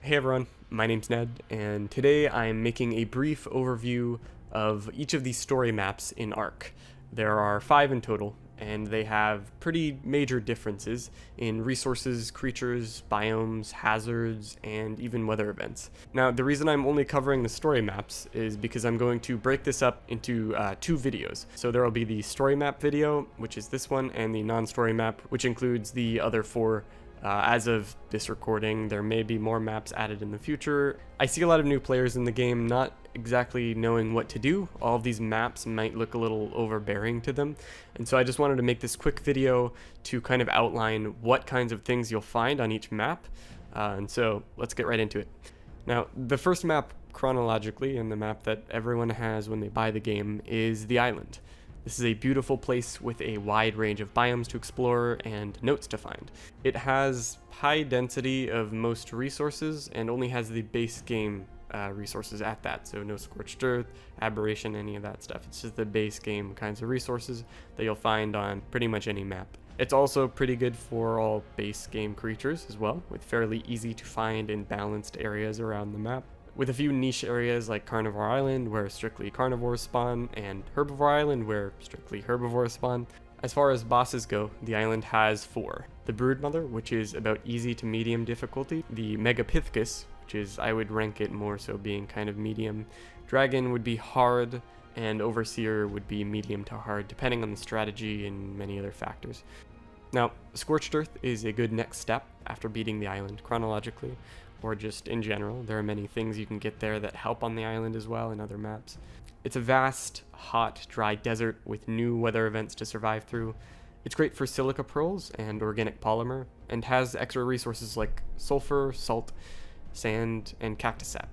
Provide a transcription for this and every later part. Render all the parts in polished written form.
Hey everyone, my name's Ned, and today I'm making a brief overview of each of these story maps in ARK. There are 5 in total, and they have pretty major differences in resources, creatures, biomes, hazards, and even weather events. Now, the reason I'm only covering the story maps is because I'm going to break this up into 2 videos. So there will be the story map video, which is this one, and the non-story map, which includes the other 4. As of this recording, there may be more maps added in the future. I see a lot of new players in the game not exactly knowing what to do. All of these maps might look a little overbearing to them, and so I just wanted to make this quick video to kind of outline what kinds of things you'll find on each map, and so let's get right into it. Now, the first map chronologically, and the map that everyone has when they buy the game, is the island. This is a beautiful place with a wide range of biomes to explore and notes to find. It has high density of most resources and only has the base game resources at that, so no Scorched Earth, Aberration, any of that stuff. It's just the base game kinds of resources that you'll find on pretty much any map. It's also pretty good for all base game creatures as well, with fairly easy to find and balanced areas around the map, with a few niche areas like Carnivore Island where strictly carnivores spawn, and Herbivore Island where strictly herbivores spawn. As far as bosses go, the island has 4. The Broodmother, which is about easy to medium difficulty. The Megapithecus, which is, I would rank it more so being kind of medium. Dragon would be hard, and Overseer would be medium to hard, depending on the strategy and many other factors. Now, Scorched Earth is a good next step after beating the island chronologically, or just in general. There are many things you can get there that help on the island as well in other maps. It's a vast, hot, dry desert with new weather events to survive through. It's great for silica pearls and organic polymer, and has extra resources like sulfur, salt, sand, and cactus sap.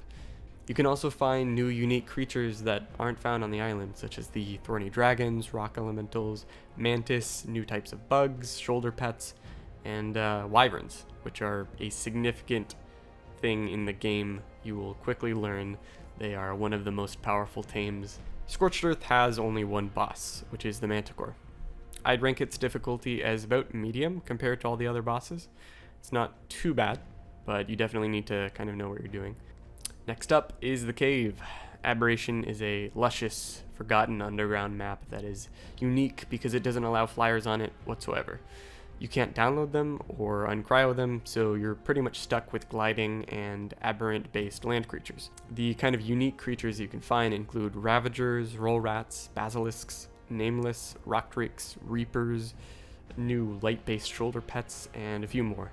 You can also find new unique creatures that aren't found on the island, such as the thorny dragons, rock elementals, mantis, new types of bugs, shoulder pets, and wyverns, which are a significant thing in the game. You will quickly learn they are one of the most powerful tames. Scorched Earth has only one boss, which is the Manticore. I'd rank its difficulty as about medium compared to all the other bosses. It's not too bad, but you definitely need to kind of know what you're doing. Next up is the cave. Aberration is a luscious, forgotten underground map that is unique because it doesn't allow flyers on it whatsoever. You can't download them or uncryo them, so you're pretty much stuck with gliding and aberrant-based land creatures. The kind of unique creatures you can find include Ravagers, Roll Rats, Basilisks, Nameless, Rock Drakes, Reapers, new light-based shoulder pets, and a few more.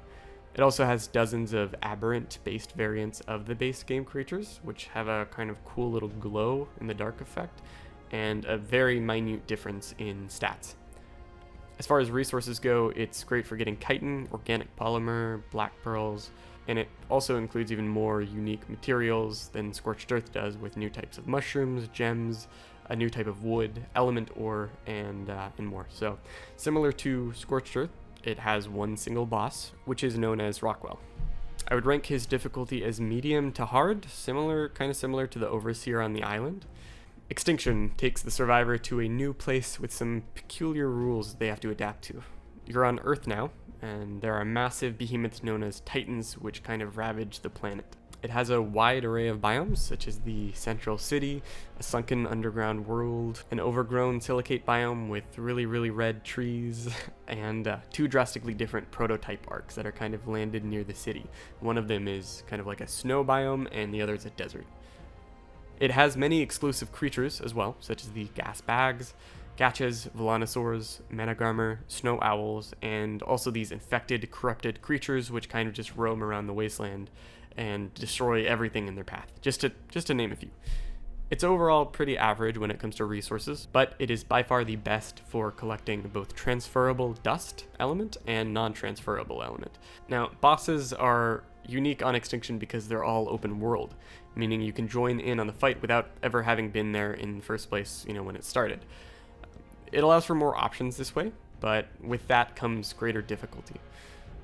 It also has dozens of aberrant-based variants of the base game creatures, which have a kind of cool little glow in the dark effect, and a very minute difference in stats. As far as resources go, it's great for getting chitin, organic polymer, black pearls, and it also includes even more unique materials than Scorched Earth does, with new types of mushrooms, gems, a new type of wood, element ore, and more. So, similar to Scorched Earth, it has one single boss, which is known as Rockwell. I would rank his difficulty as medium to hard, kind of similar to the Overseer on the island. Extinction takes the survivor to a new place with some peculiar rules they have to adapt to. You're on Earth now, and there are massive behemoths known as Titans which kind of ravage the planet. It has a wide array of biomes, such as the Central City, a sunken underground world, an overgrown silicate biome with really red trees, and 2 drastically different prototype arcs that are kind of landed near the city. One of them is kind of like a snow biome, and the other is a desert. It has many exclusive creatures as well, such as the gas bags, gachas, volanosaurs, managarmr, snow owls, and also these infected, corrupted creatures which kind of just roam around the wasteland and destroy everything in their path, just to name a few. It's overall pretty average when it comes to resources, but it is by far the best for collecting both transferable dust element and non-transferable element. Now, bosses are unique on Extinction because they're all open world, meaning you can join in on the fight without ever having been there in the first place, when it started. It allows for more options this way, but with that comes greater difficulty.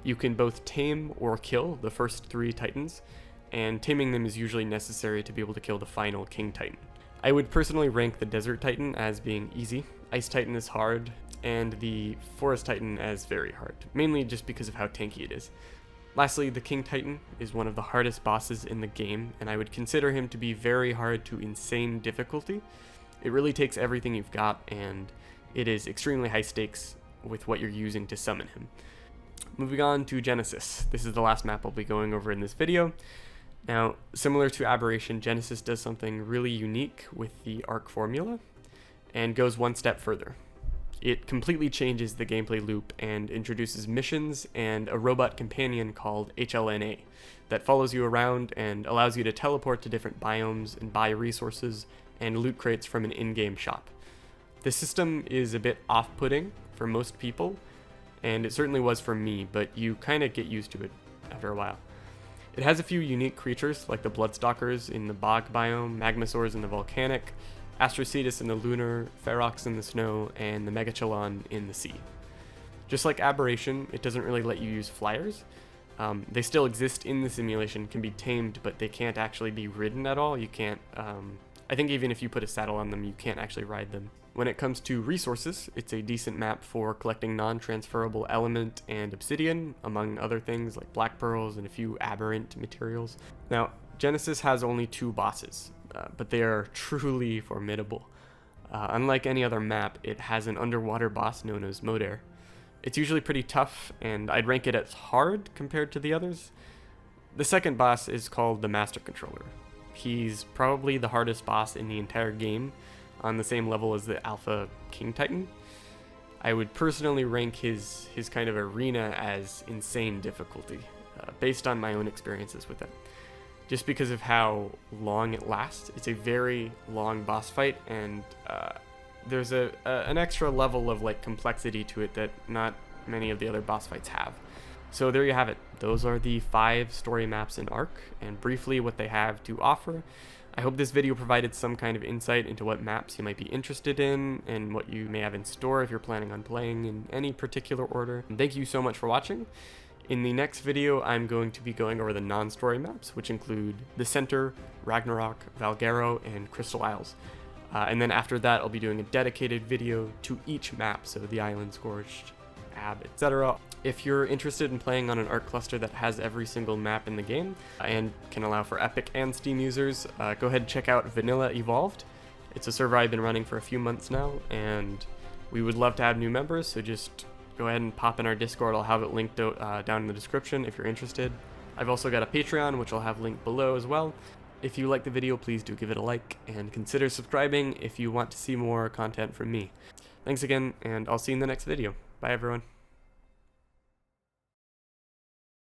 You can both tame or kill the first 3 Titans, and taming them is usually necessary to be able to kill the final King Titan. I would personally rank the Desert Titan as being easy, Ice Titan is hard, and the Forest Titan as very hard, mainly just because of how tanky it is. Lastly, the King Titan is one of the hardest bosses in the game, and I would consider him to be very hard to insane difficulty. It really takes everything you've got, and it is extremely high stakes with what you're using to summon him. Moving on to Genesis. This is the last map I'll be going over in this video. Now, similar to Aberration, Genesis does something really unique with the ARK formula, and goes one step further. It completely changes the gameplay loop and introduces missions and a robot companion called HLNA that follows you around and allows you to teleport to different biomes and buy resources and loot crates from an in-game shop. The system is a bit off-putting for most people, and it certainly was for me, but you kind of get used to it after a while. It has a few unique creatures like the Bloodstalkers in the bog biome, Magmasaurs in the volcanic, Astrocetus in the lunar, Ferox in the snow, and the Megachelon in the sea. Just like Aberration, it doesn't really let you use flyers. They still exist in the simulation, can be tamed, but they can't actually be ridden at all. You can't, I think even if you put a saddle on them, you can't actually ride them. When it comes to resources, it's a decent map for collecting non-transferable element and obsidian, among other things like black pearls and a few aberrant materials. Now, Genesis has only 2 bosses, but they are truly formidable. Unlike any other map, it has an underwater boss known as Moder. It's usually pretty tough, and I'd rank it as hard compared to the others. The second boss is called the Master Controller. He's probably the hardest boss in the entire game, on the same level as the Alpha King Titan. I would personally rank his kind of arena as insane difficulty, based on my own experiences with it. Just because of how long it lasts. It's a very long boss fight, and there's an extra level of like complexity to it that not many of the other boss fights have. So there you have it. Those are the 5 story maps in ARK, and briefly what they have to offer. I hope this video provided some kind of insight into what maps you might be interested in and what you may have in store if you're planning on playing in any particular order. And thank you so much for watching. In the next video, I'm going to be going over the non-story maps, which include the Center, Ragnarok, Valgero, and Crystal Isles. And then after that, I'll be doing a dedicated video to each map, so the Island, Scorched, Ab, etc. If you're interested in playing on an ARK cluster that has every single map in the game and can allow for Epic and Steam users, go ahead and check out Vanilla Evolved. It's a server I've been running for a few months now, and we would love to have new members, so just go ahead and pop in our Discord. I'll have it linked down in the description if you're interested. I've also got a Patreon, which I'll have linked below as well. If you liked the video, please do give it a like, and consider subscribing if you want to see more content from me. Thanks again, and I'll see you in the next video. Bye everyone.